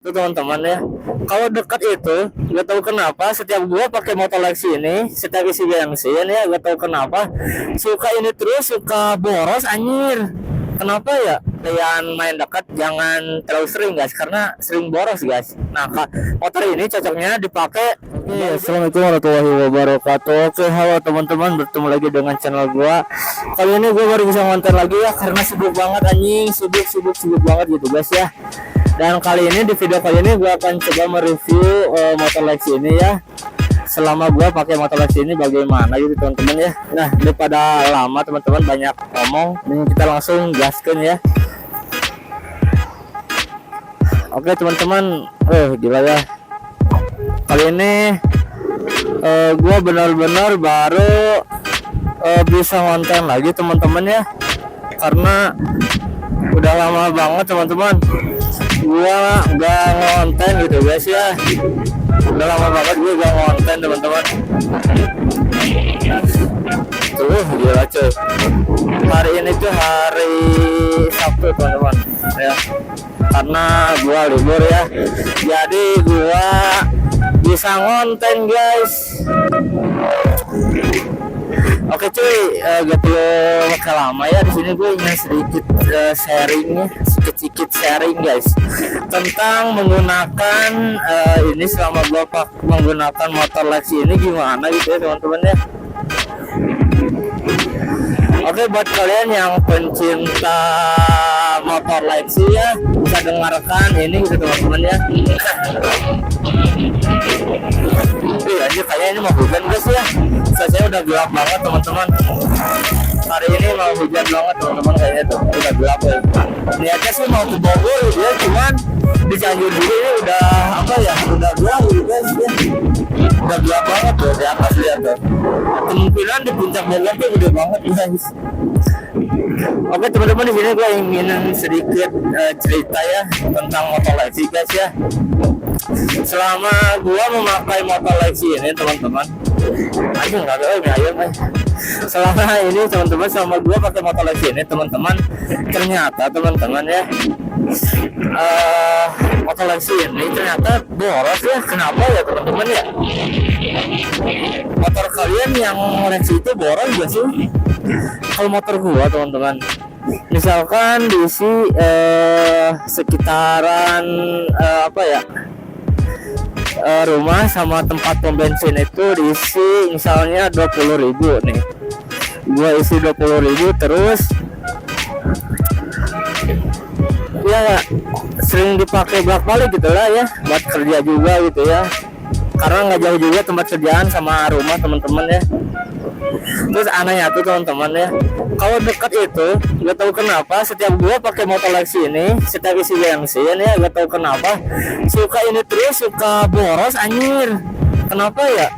Tuh teman-teman ya, kalau dekat itu nggak tahu kenapa setiap gua pakai motor Lexi ini, setiap isi bensin ya nggak tahu kenapa suka ini terus, suka boros anjir. Kenapa ya? Kalian main dekat jangan terlalu sering guys, karena sering boros guys. Nah motor ini cocoknya dipakai. Oke, assalamualaikum warahmatullahi wabarakatuh. Oke, halo teman-teman, bertemu lagi dengan channel gua. Kali ini gua baru bisa ngonten lagi ya, karena sibuk banget anjing, sibuk banget gitu guys ya. Dan kali ini di video kali ini gue akan coba mereview motor Lexi ini ya. Selama gue pakai motor Lexi ini bagaimana gitu teman-teman ya. Nah daripada lama teman-teman banyak ngomong, ini kita langsung gaskan ya. Oke teman-teman, gila ya. Kali ini gue benar-benar baru bisa ngonten lagi teman-teman ya. Karena udah lama banget teman-teman gua nggak ngonten gitu guys ya. Udah lama banget gua nggak ngonten teman-teman. Tuh gila cuy, hari ini tuh hari Sabtu teman-teman ya, karena gua libur ya, jadi gua bisa ngonten guys. Oke cuy, gak perlu bakal lama ya. Di sini gue ingin sedikit sharing, sedikit sharing guys, tentang menggunakan ini selama gue menggunakan motor Lexi ini gimana gitu ya teman-teman ya. Oke, buat kalian yang pencinta motor Lexi ya, bisa dengarkan ini gitu teman-teman ya. Anjir kayaknya ini mau hujan guys ya. Saya udah gelap banget teman-teman. Hari ini mau hujan banget teman-teman, kayaknya tuh udah gelap ya. Niatnya sih mau ke Bogor ya, cuman di Cianjur dulu ini udah apa ya, udah gelap gitu guys ya. Udah gelap banget tuh di atas lihat tuh. Kemungkinan di puncak Bogor tuh gede banget guys. Oke teman-teman, di sini gue ingin sedikit cerita ya tentang motor Lexi guys ya. Selama gue memakai motor Lexi ini teman-teman, selama ini teman-teman, selama gue pakai motor Lexi ini teman-teman, ternyata teman-teman ya, motor Lexi ini ternyata boros ya. Kenapa ya teman-teman ya? Motor kalian yang Lexi itu boros gak sih? Kalau motor gua teman-teman, misalkan diisi sekitaran apa ya, rumah sama tempat pom bensin itu diisi misalnya 20.000 nih, gua isi 20.000 terus ya sering dipakai bolak-balik gitu lah ya, buat kerja juga gitu ya, karena nggak jauh juga tempat kerjaan sama rumah teman-teman ya. Terus anehnya tuh teman-teman ya, kalau dekat itu nggak tahu kenapa setiap gua pakai motor Lexi ini, setiap isi bensin ya nggak tahu kenapa suka ini terus, suka boros anjir. Kenapa ya?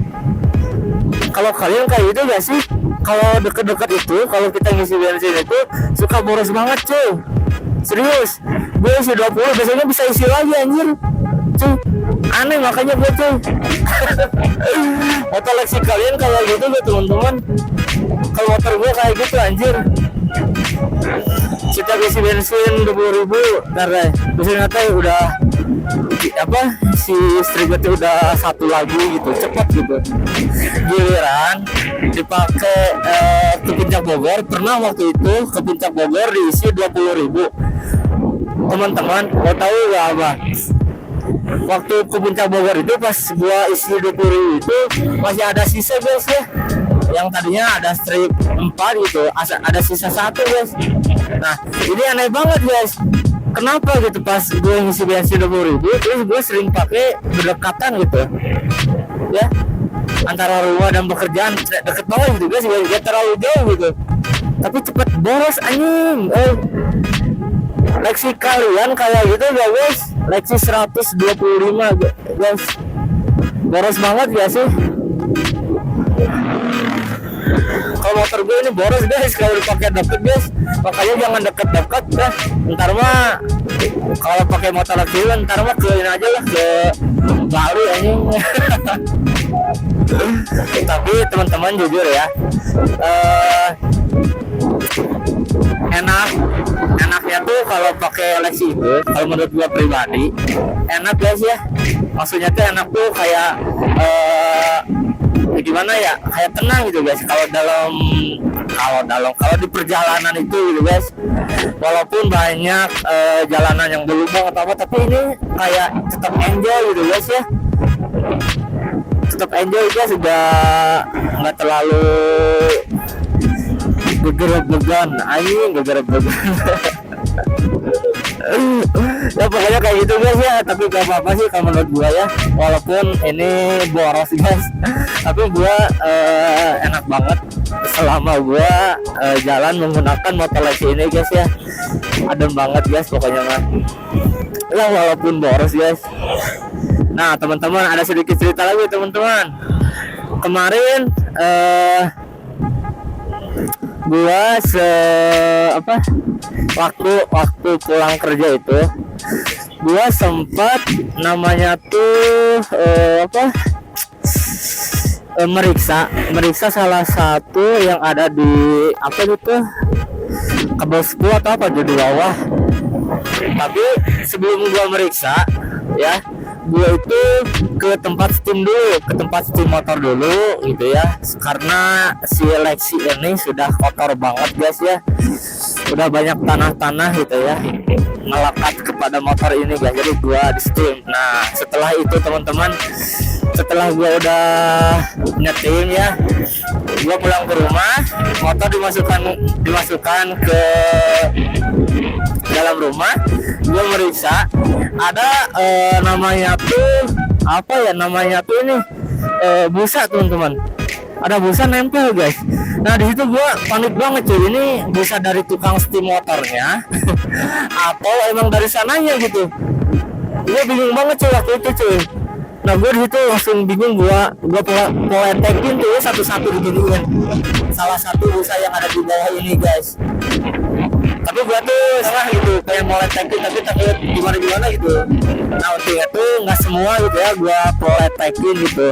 Kalau kalian kayak gitu gak sih? Kalau deket-deket itu, kalau kita ngisi bensin itu suka boros banget cuy. Serius, gue isi 20 biasanya bisa isi lagi anjir cuy. Aneh makanya gue cuy. Motor Lexi kalian kayak gitu gak teman-teman? Kalau motor gue kayak gitu anjir. Setiap isi bensin 20.000 karena biasanya udah apa, si strigatnya udah satu lagi gitu, cepat gitu. Giliran dipakai ke Puncak Bogor, pernah waktu itu ke Puncak Bogor diisi 20.000 teman-teman. Mau tahu gak apa? Waktu ke Puncak Bogor itu pas gua isi 20.000 itu masih ada sisa guys ya. Yang tadinya ada strip 4 gitu, ada sisa 1 guys. Nah ini aneh banget guys. Kenapa gitu, pas gue ngisi bensin 20.000 terus gue sering pakai berdekatan gitu ya, antara rumah dan pekerjaan deket banget gitu guys, gak terlalu jauh gitu, tapi cepet boros anjing. Lexi kalian kayak gitu gak guys? Lexi 125 guys, boros banget ya sih. Kalau motor gue ini boros guys kalau dipakai deket guys, makanya jangan deket-deket dah. Ntar mah kalau pakai motor Lexi ntar mah ke ini aja lah, ke Bali anjing. Tapi teman-teman jujur ya, enaknya tuh kalau pakai Lexi itu, kalau menurut gua pribadi enak guys ya. Maksudnya tuh enak tuh kayak gimana ya, kayak tenang gitu guys kalau di perjalanan itu gitu guys. Walaupun banyak jalanan yang berlubang atau apa, tapi ini kayak tetap enjoy gitu guys ya. Tetap enjoy guys, sudah nggak terlalu geger-gegan ya pokoknya kayak gitu guys ya. Tapi gak apa-apa sih kalau menurut gua ya, walaupun ini boros guys, tapi gua enak banget selama gua jalan menggunakan motor Lexi ini guys ya. Adem banget guys pokoknya mah ya, walaupun boros guys. Nah teman-teman, ada sedikit cerita lagi teman-teman. Kemarin gua waktu pulang kerja itu gua sempat namanya tuh meriksa salah satu yang ada di apa gitu, Kabelsku atau apa di bawah. Tapi sebelum gua meriksa ya, gua itu ke tempat steam motor dulu gitu ya, karena si Lexi ini sudah kotor banget guys ya, udah banyak tanah gitu ya melekat kepada motor ini guys. Jadi gua di steam. Nah setelah itu teman-teman, setelah gua udah nyetim ya, gua pulang ke rumah, motor dimasukkan ke dalam rumah. Gua meriksa ada namanya tuh ini busa teman-teman, ada busa nempel guys. Nah di situ gua panik banget cuy, ini busa dari tukang steam motornya atau emang dari sananya gitu. Gua bingung banget cuy waktu itu cuy. Nah gue disitu langsung bingung, gua poletekin tuh satu-satu digituin salah satu busa yang ada di bawah ini guys. Tapi gua tuh salah gitu, kayak poletekin tapi takut gimana gitu. Nah untungnya tuh nggak semua gitu ya gua poletekin gitu.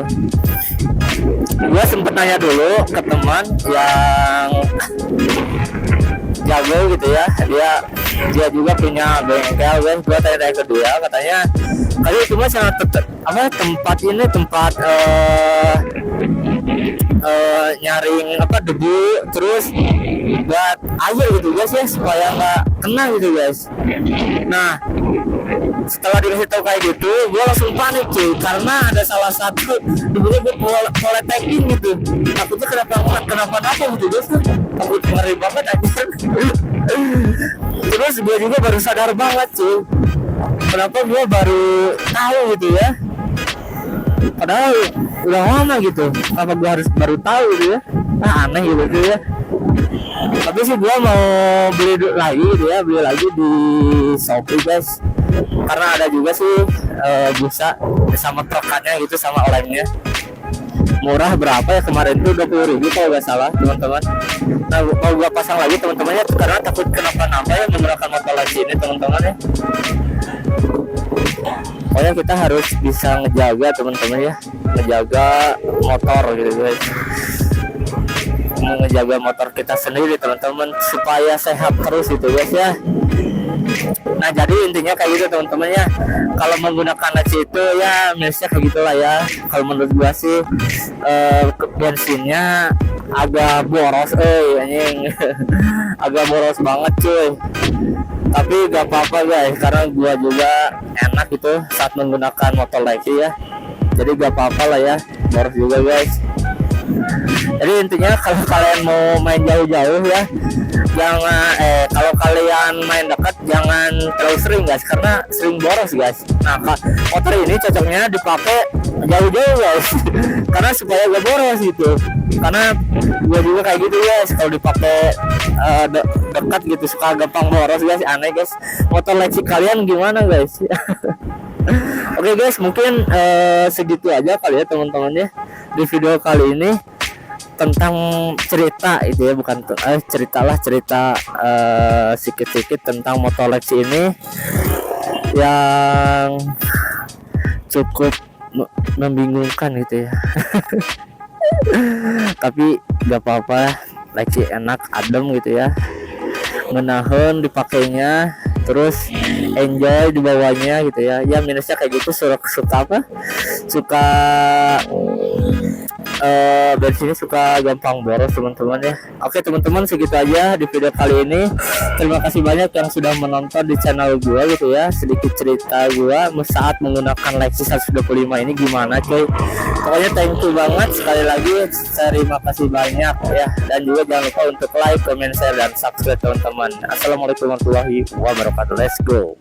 Gua sempet nanya dulu ke teman yang jago gitu ya, dia juga punya bengkel guys. Gua tanya ke dia, katanya kali itu mah sangat tempat nyaring debu terus buat air gitu guys ya, supaya nggak kena gitu guys. Nah setelah dikasih tahu kayak gitu, gue langsung panik cuy, karena ada salah satu dulunya gue poletekin gitu, takutnya kenapa gitu guys, takut ngeri banget aja. Terus gue juga baru sadar banget cuy, kenapa gue baru tahu gitu ya, padahal udah lama gitu, apa gue harus baru tahu gitu ya. Nah aneh gitu ya. Tapi sih gue mau beli lagi di Shopee guys, karena ada juga sih busa sama trokannya gitu, sama lemnya murah. Berapa ya kemarin tuh, 20.000 kalau nggak salah teman-teman. Nah mau gue pasang lagi teman-temannya, karena takut kenapa-napa ya menggunakan motor Lexi ini teman-teman ya. Pokoknya kita harus bisa ngejaga teman-teman ya, ngejaga motor gitu guys, ngejaga motor kita sendiri teman-teman supaya sehat terus gitu guys ya. Nah jadi intinya kayak gitu teman-teman ya, kalau menggunakan Lexi itu ya minusnya kayak gitulah ya. Kalau menurut gua sih bensinnya agak boros anjing agak boros banget cuy. Tapi gak apa-apa guys, karena gua juga enak gitu saat menggunakan motor Lexi ya, jadi gak apa-apa lah ya, boros juga guys. Jadi intinya kalau kalian mau main jauh-jauh ya, jangan kalau kalian main dekat jangan terlalu sering guys, karena sering boros guys. Nah motor ini cocoknya dipakai jauh-jauh guys karena supaya gak boros gitu, karena gue juga kayak gitu guys, kalau dipakai dekat gitu suka gampang boros guys. Aneh guys, motor Lexi kalian gimana guys? Oke guys, mungkin segitu aja kali ya teman-teman ya di video kali ini tentang cerita itu ya, bukan cerita sedikit-sedikit tentang motor Lexi ini yang cukup membingungkan gitu ya. Tapi gak apa-apa, Lexi enak, adem gitu ya. ngenahan dipakainya, terus enjoy dibawanya gitu ya. Ya minusnya kayak gitu, suka apa, suka bensinnya suka gampang boros teman-teman ya. Oke teman-teman, segitu aja di video kali ini. Terima kasih banyak yang sudah menonton di channel gua gitu ya, sedikit cerita gua saat menggunakan Lexus 125 ini gimana coy. Pokoknya thank you banget sekali lagi, terima kasih banyak ya. Dan juga jangan lupa untuk like, comment, share, dan subscribe teman-teman. Assalamualaikum warahmatullahi wabarakatuh. Let's go.